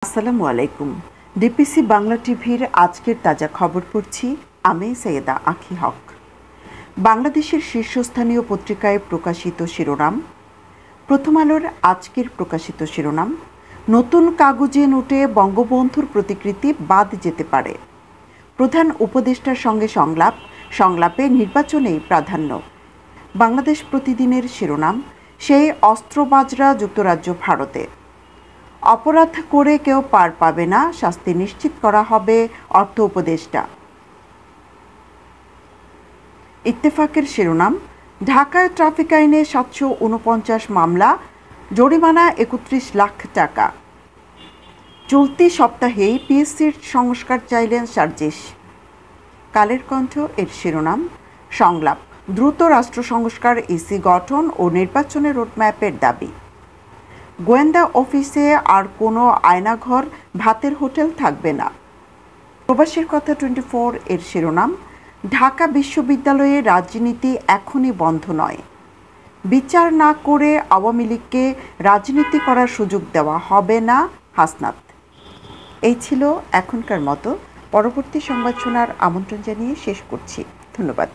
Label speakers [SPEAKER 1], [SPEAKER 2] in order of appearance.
[SPEAKER 1] আসসালামু আলাইকুম। ডিপিসি বাংলা টিভির আজকের তাজা খবর পড়ছি আমি সৈয়দা আঁখি হক। বাংলাদেশের শীর্ষস্থানীয় পত্রিকায় প্রকাশিত শিরোনাম। প্রথম আলোর আজকের প্রকাশিত শিরোনাম, নতুন কাগজে নোটে বঙ্গবন্ধুর প্রতিকৃতি বাদ যেতে পারে। প্রধান উপদেষ্টার সঙ্গে সংলাপে নির্বাচনেই প্রাধান্য। বাংলাদেশ প্রতিদিনের শিরোনাম, সেই অস্ত্রবাজরা যুক্তরাজ্য ভারতে। অপরাধ করে কেউ পার পাবে না, শাস্তি নিশ্চিত করা হবে, অর্থ উপদেষ্টা। ইত্তেফাকের শিরোনাম, ঢাকায় ট্রাফিক আইনে ৭৪৯ মামলা, জরিমানা ৩১ লাখ টাকা। চলতি সপ্তাহেই পিএসসির সংস্কার চাইলেন সার্জিস। কালের কণ্ঠ এর শিরোনাম, সংলাপ, দ্রুত রাষ্ট্র সংস্কার, ইসি গঠন ও নির্বাচনের রোডম্যাপের দাবি। গোয়েন্দা অফিসে আর কোনো আয়নাঘর, ভাতের হোটেল থাকবে না। প্রবাসীর কথা 24 এর শিরোনাম, ঢাকা বিশ্ববিদ্যালয়ে রাজনীতি এখনই বন্ধ নয়। বিচার না করে আওয়ামী লীগকে রাজনীতি করার সুযোগ দেওয়া হবে না, হাসনাত। এই ছিল এখনকার মতো। পরবর্তী সংবাদ শোনার আমন্ত্রণ জানিয়ে শেষ করছি। ধন্যবাদ।